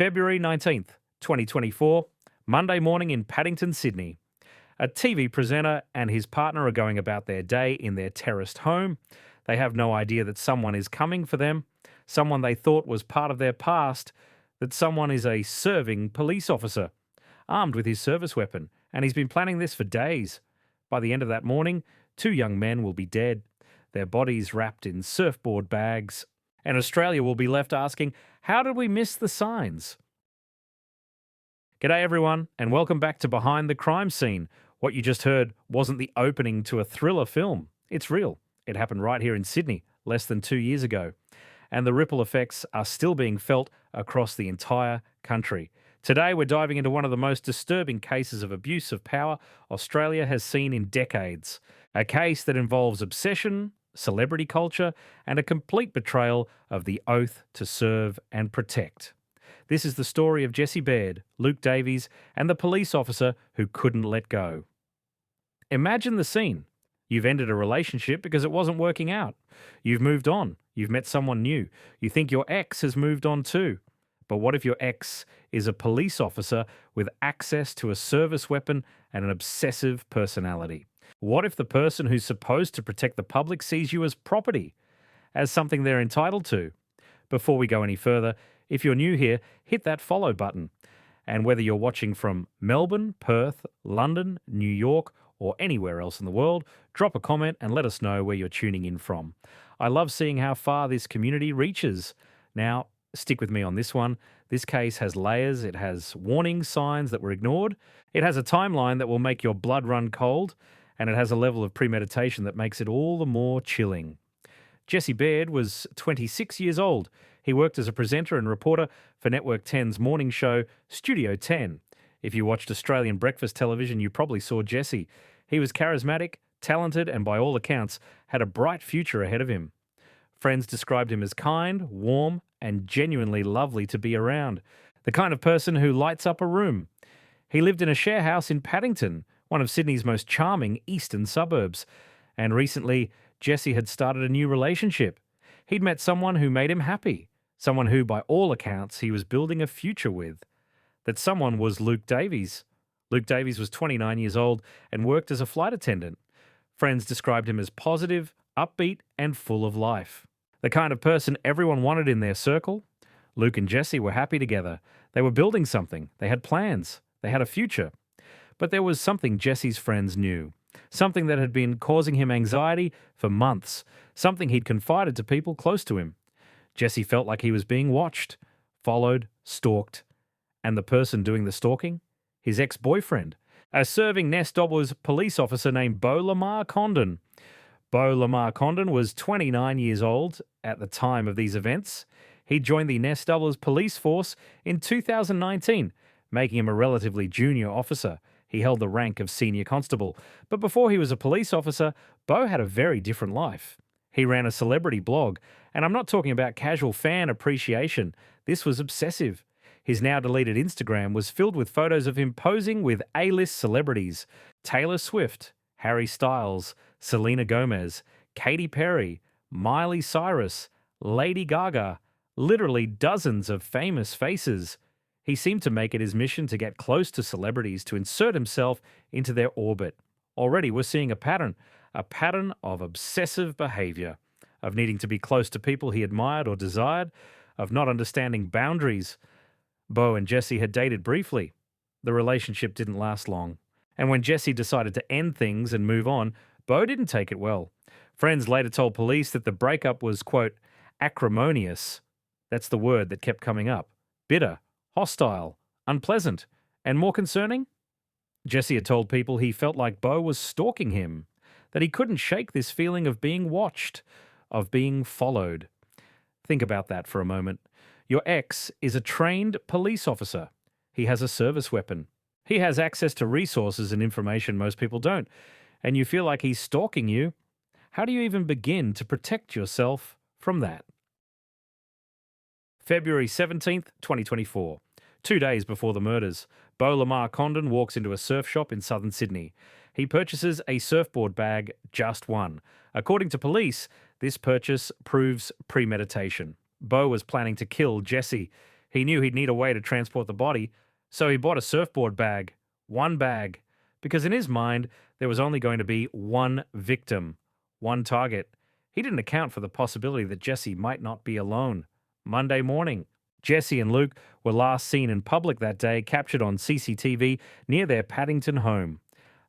February 19th, 2024, Monday morning in Paddington, Sydney. A TV presenter and his partner are going about their day in their terraced home. They have no idea that someone is coming for them, someone they thought was part of their past, that someone is a serving police officer, armed with his service weapon, and he's been planning this for days. By the end of that morning, 2 young men will be dead, their bodies wrapped in surfboard bags, and Australia will be left asking, how did we miss the signs? G'day everyone, and welcome back to Behind the Crime Scene. What you just heard wasn't the opening to a thriller film. It's real. It happened right here in Sydney, less than 2 years ago. And the ripple effects are still being felt across the entire country. Today, we're diving into one of the most disturbing cases of abuse of power Australia has seen in decades. A case that involves obsession, celebrity culture, and a complete betrayal of the oath to serve and protect. This is the story of Jesse Baird, Luke Davies, and the police officer who couldn't let go. Imagine the scene. You've ended a relationship because it wasn't working out. You've moved on. You've met someone new. You think your ex has moved on too. But what if your ex is a police officer with access to a service weapon and an obsessive personality? What if the person who's supposed to protect the public sees you as property, as something they're entitled to? Before we go any further, if you're new here, hit that follow button. And whether you're watching from Melbourne, Perth, London, New York, or anywhere else in the world, drop a comment and let us know where you're tuning in from. I love seeing how far this community reaches. Now, stick with me on this one. This case has layers. It has warning signs that were ignored. It has a timeline that will make your blood run cold. And it has a level of premeditation that makes it all the more chilling. Jesse Baird was 26 years old. He worked as a presenter and reporter for Network 10's morning show Studio 10. If you watched Australian breakfast television, you probably saw Jesse. He was charismatic, talented, and by all accounts, had a bright future ahead of him. Friends described him as kind, warm, and genuinely lovely to be around. The kind of person who lights up a room. He lived in a share house in Paddington, one of Sydney's most charming eastern suburbs. And recently, Jesse had started a new relationship. He'd met someone who made him happy, someone who, by all accounts, he was building a future with. That someone was Luke Davies. Luke Davies was 29 years old and worked as a flight attendant. Friends described him as positive, upbeat, and full of life. The kind of person everyone wanted in their circle. Luke and Jesse were happy together. They were building something. They had plans. They had a future. But there was something Jesse's friends knew. Something that had been causing him anxiety for months. Something he'd confided to people close to him. Jesse felt like he was being watched, followed, stalked. And the person doing the stalking? His ex-boyfriend, a serving NSW Police officer named Beau Lamarre-Condon. Beau Lamarre-Condon was 29 years old at the time of these events. He joined the NSW Police force in 2019, making him a relatively junior officer. He held the rank of senior constable. But before he was a police officer, Beau had a very different life. He ran a celebrity blog, and I'm not talking about casual fan appreciation. This was obsessive. His now-deleted Instagram was filled with photos of him posing with A-list celebrities. Taylor Swift, Harry Styles, Selena Gomez, Katy Perry, Miley Cyrus, Lady Gaga, literally dozens of famous faces. He seemed to make it his mission to get close to celebrities, to insert himself into their orbit. Already we're seeing a pattern of obsessive behavior, of needing to be close to people he admired or desired, of not understanding boundaries. Beau and Jesse had dated briefly. The relationship didn't last long. And when Jesse decided to end things and move on, Beau didn't take it well. Friends later told police that the breakup was, quote, acrimonious. That's the word that kept coming up. Bitter, hostile, unpleasant, and more concerning? Jesse had told people he felt like Beau was stalking him, that he couldn't shake this feeling of being watched, of being followed. Think about that for a moment. Your ex is a trained police officer. He has a service weapon. He has access to resources and information most people don't. And you feel like he's stalking you. How do you even begin to protect yourself from that? February 17th, 2024. 2 days before the murders, Beau Lamarre-Condon walks into a surf shop in southern Sydney. He purchases a surfboard bag, just one. According to police, this purchase proves premeditation. Beau was planning to kill Jesse. He knew he'd need a way to transport the body, so he bought a surfboard bag. One bag. Because in his mind, there was only going to be one victim, one target. He didn't account for the possibility that Jesse might not be alone. Monday morning, Jesse and Luke were last seen in public that day, captured on CCTV near their Paddington home.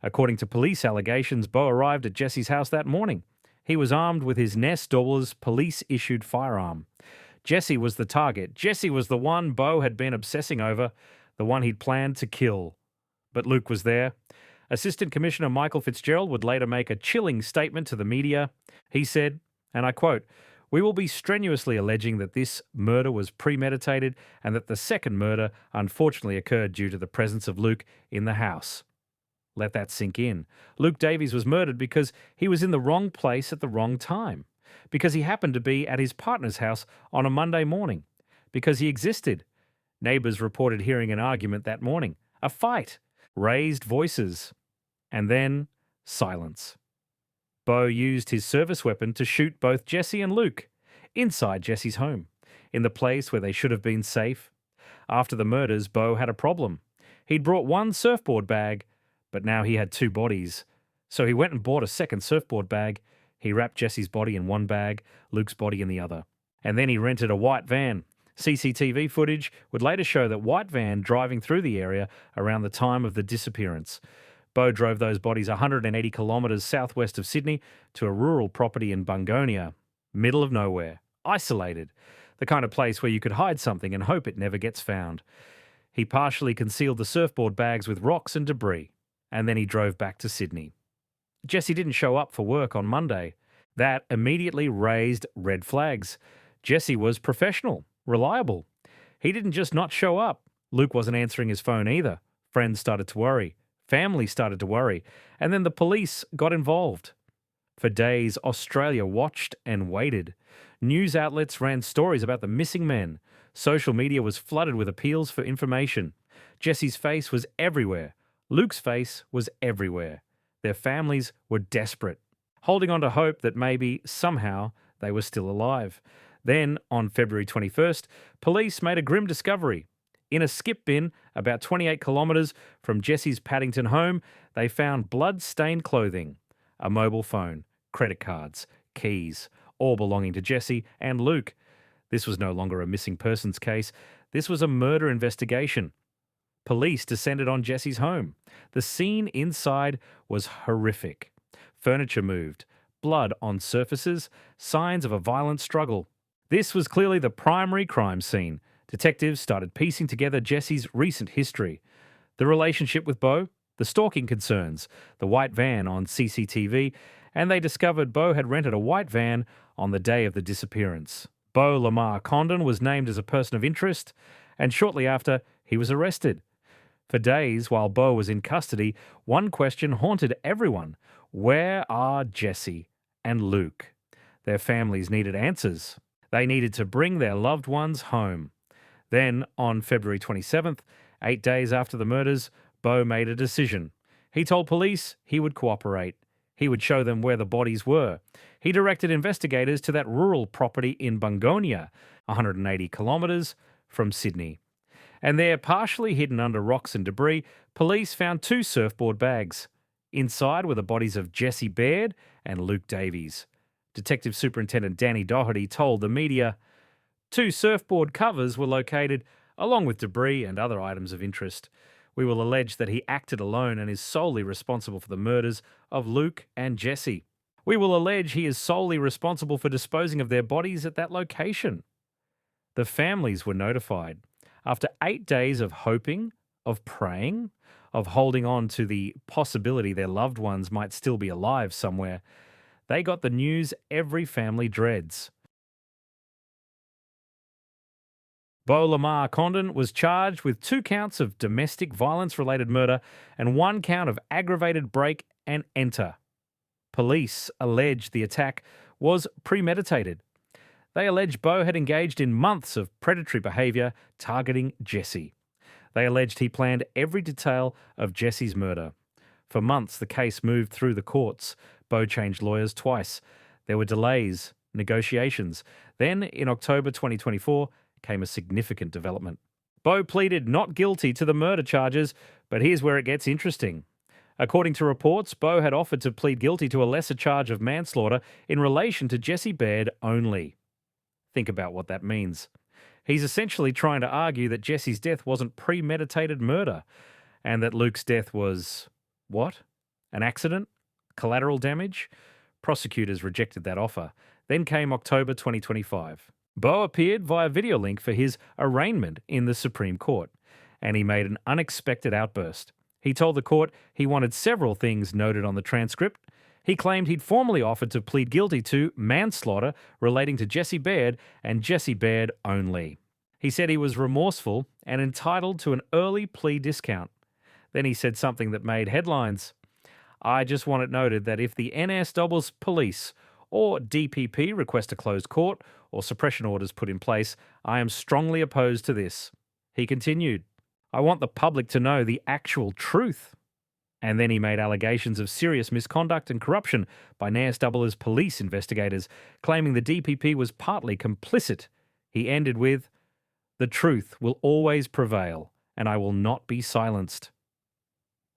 According to police allegations, Beau arrived at Jesse's house that morning. He was armed with his NSW Police-issued firearm. Jesse was the target. Jesse was the one Beau had been obsessing over, the one he'd planned to kill. But Luke was there. Assistant Commissioner Michael Fitzgerald would later make a chilling statement to the media. He said, and I quote, "We will be strenuously alleging that this murder was premeditated and that the second murder unfortunately occurred due to the presence of Luke in the house." Let that sink in. Luke Davies was murdered because he was in the wrong place at the wrong time, because he happened to be at his partner's house on a Monday morning, because he existed. Neighbours reported hearing an argument that morning, a fight, raised voices, and then silence. Beau used his service weapon to shoot both Jesse and Luke inside Jesse's home, in the place where they should have been safe. After the murders, Beau had a problem. He'd brought one surfboard bag, but now he had two bodies. So he went and bought a second surfboard bag. He wrapped Jesse's body in one bag, Luke's body in the other. And then he rented a white van. CCTV footage would later show that white van driving through the area around the time of the disappearance. Beau drove those bodies 180 kilometres southwest of Sydney to a rural property in Bungonia, middle of nowhere, isolated, the kind of place where you could hide something and hope it never gets found. He partially concealed the surfboard bags with rocks and debris, and then he drove back to Sydney. Jesse didn't show up for work on Monday. That immediately raised red flags. Jesse was professional, reliable. He didn't just not show up. Luke wasn't answering his phone either. Friends started to worry. Family started to worry. And then the police got involved. For days, Australia watched and waited. News outlets ran stories about the missing men. Social media was flooded with appeals for information. Jesse's face was everywhere. Luke's face was everywhere. Their families were desperate, holding on to hope that maybe, somehow, they were still alive. Then, on February 21st, police made a grim discovery. In a skip bin about 28 kilometres from Jesse's Paddington home, they found blood-stained clothing, a mobile phone, credit cards, keys, all belonging to Jesse and Luke. This was no longer a missing persons case. This was a murder investigation. Police descended on Jesse's home. The scene inside was horrific. Furniture moved, blood on surfaces, signs of a violent struggle. This was clearly the primary crime scene. Detectives started piecing together Jesse's recent history, the relationship with Beau, the stalking concerns, the white van on CCTV, and they discovered Beau had rented a white van on the day of the disappearance. Beau Lamarre-Condon was named as a person of interest, and shortly after, he was arrested. For days, while Beau was in custody, one question haunted everyone. Where are Jesse and Luke? Their families needed answers. They needed to bring their loved ones home. Then, on February 27th, 8 days after the murders, Beau made a decision. He told police he would cooperate. He would show them where the bodies were. He directed investigators to that rural property in Bungonia, 180 kilometres from Sydney. And there, partially hidden under rocks and debris, police found two surfboard bags. Inside were the bodies of Jesse Baird and Luke Davies. Detective Superintendent Danny Doherty told the media, two surfboard covers were located, along with debris and other items of interest. We will allege that he acted alone and is solely responsible for the murders of Luke and Jesse. We will allege he is solely responsible for disposing of their bodies at that location. The families were notified. After 8 days of hoping, of praying, of holding on to the possibility their loved ones might still be alive somewhere, they got the news every family dreads. Beau Lamarre-Condon was charged with 2 counts of domestic violence-related murder and 1 count of aggravated break and enter. Police alleged the attack was premeditated. They allege Beau had engaged in months of predatory behaviour targeting Jesse. They alleged he planned every detail of Jesse's murder. For months, the case moved through the courts. Beau changed lawyers twice. There were delays, negotiations. Then, in October 2024, came a significant development. Beau pleaded not guilty to the murder charges, but here's where it gets interesting. According to reports, Beau had offered to plead guilty to a lesser charge of manslaughter in relation to Jesse Baird only. Think about what that means. He's essentially trying to argue that Jesse's death wasn't premeditated murder, and that Luke's death was, what? An accident? Collateral damage? Prosecutors rejected that offer. Then came October 2025. Beau appeared via video link for his arraignment in the Supreme Court, and he made an unexpected outburst. He told the court he wanted several things noted on the transcript. He claimed he'd formally offered to plead guilty to manslaughter relating to Jesse Baird and Jesse Baird only. He said he was remorseful and entitled to an early plea discount. Then he said something that made headlines. I just want it noted that if the NSW Police or DPP request a closed court or suppression orders put in place, I am strongly opposed to this. He continued, I want the public to know the actual truth. And then he made allegations of serious misconduct and corruption by NSW's police investigators, claiming the DPP was partly complicit. He ended with, the truth will always prevail, and I will not be silenced.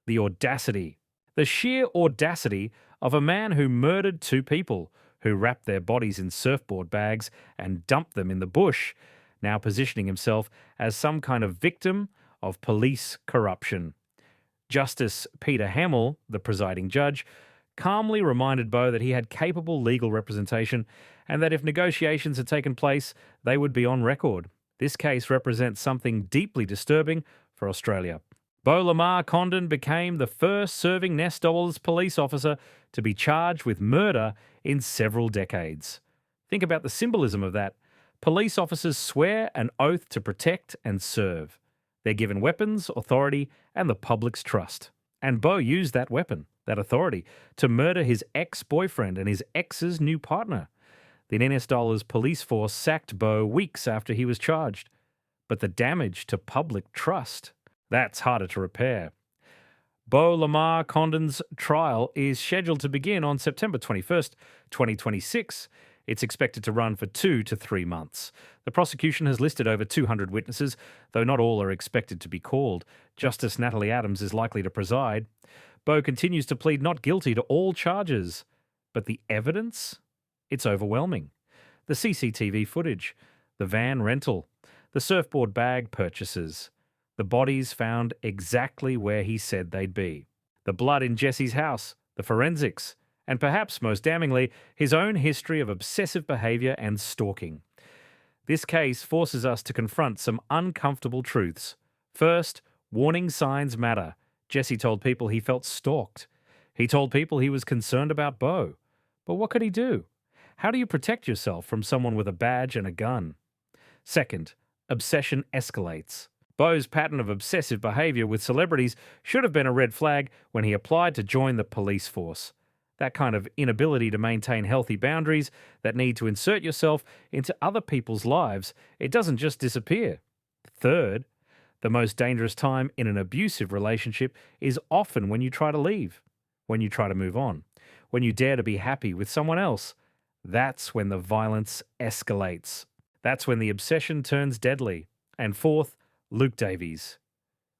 The audacity, the sheer audacity of a man who murdered two people, who wrapped their bodies in surfboard bags and dumped them in the bush, now positioning himself as some kind of victim of police corruption. Justice Peter Hamill, the presiding judge, calmly reminded Beau that he had capable legal representation and that if negotiations had taken place, they would be on record. This case represents something deeply disturbing for Australia. Beau Lamarre-Condon became the first serving NSW police officer to be charged with murder in several decades. Think about the symbolism of that. Police officers swear an oath to protect and serve. They're given weapons, authority, and the public's trust. And Beau used that weapon, that authority, to murder his ex-boyfriend and his ex's new partner. The NSW's police force sacked Beau weeks after he was charged. But the damage to public trust, that's harder to repair. Beau Lamarre-Condon's trial is scheduled to begin on September 21st, 2026. It's expected to run for 2 to 3 months. The prosecution has listed over 200 witnesses, though not all are expected to be called. Justice Natalie Adams is likely to preside. Beau continues to plead not guilty to all charges. But the evidence? It's overwhelming. The CCTV footage, the van rental, the surfboard bag purchases, the bodies found exactly where he said they'd be, the blood in Jesse's house, the forensics, and perhaps most damningly, his own history of obsessive behaviour and stalking. This case forces us to confront some uncomfortable truths. First, warning signs matter. Jesse told people he felt stalked. He told people he was concerned about Beau. But what could he do? How do you protect yourself from someone with a badge and a gun? Second, obsession escalates. Beau's pattern of obsessive behaviour with celebrities should have been a red flag when he applied to join the police force. That kind of inability to maintain healthy boundaries that need to insert yourself into other people's lives, it doesn't just disappear. Third, the most dangerous time in an abusive relationship is often when you try to leave, when you try to move on, when you dare to be happy with someone else. That's when the violence escalates. That's when the obsession turns deadly. And fourth, Luke Davies.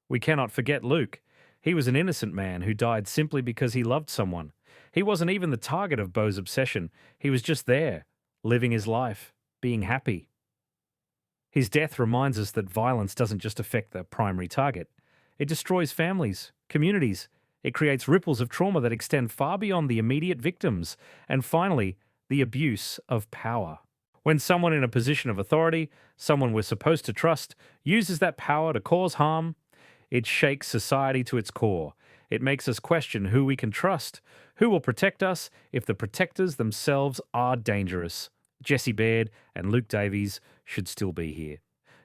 We cannot forget Luke. He was an innocent man who died simply because he loved someone. He wasn't even the target of Beau's obsession. He was just there, living his life, being happy. His death reminds us that violence doesn't just affect the primary target. It destroys families, communities. It creates ripples of trauma that extend far beyond the immediate victims. And finally, the abuse of power. When someone in a position of authority, someone we're supposed to trust, uses that power to cause harm, it shakes society to its core. It makes us question who we can trust, who will protect us if the protectors themselves are dangerous. Jesse Baird and Luke Davies should still be here.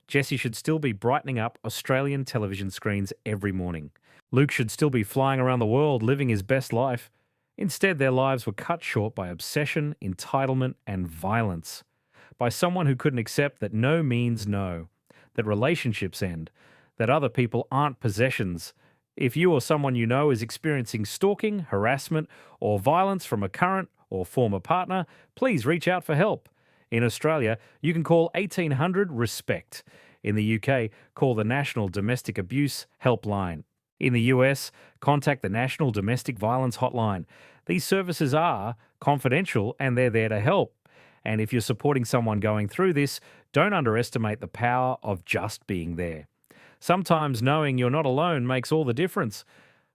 Jesse should still be brightening up Australian television screens every morning. Luke should still be flying around the world living his best life. Instead, their lives were cut short by obsession, entitlement, and violence. By someone who couldn't accept that no means no, that relationships end, that other people aren't possessions. If you or someone you know is experiencing stalking, harassment, or violence from a current or former partner, please reach out for help. In Australia, you can call 1800 RESPECT. In the UK, call the National Domestic Abuse Helpline. In the US, contact the National Domestic Violence Hotline. These services are confidential and they're there to help. And if you're supporting someone going through this, don't underestimate the power of just being there. Sometimes knowing you're not alone makes all the difference.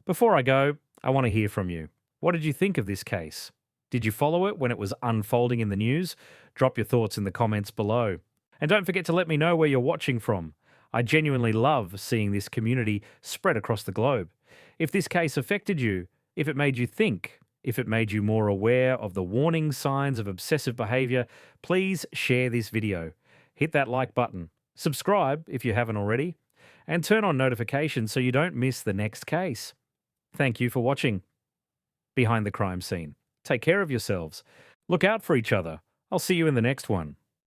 Before I go, I want to hear from you. What did you think of this case? Did you follow it when it was unfolding in the news? Drop your thoughts in the comments below. And don't forget to let me know where you're watching from. I genuinely love seeing this community spread across the globe. If this case affected you, if it made you think, if it made you more aware of the warning signs of obsessive behaviour, please share this video. Hit that like button, subscribe if you haven't already, and turn on notifications so you don't miss the next case. Thank you for watching Behind the Crime Scene. Take care of yourselves. Look out for each other. I'll see you in the next one.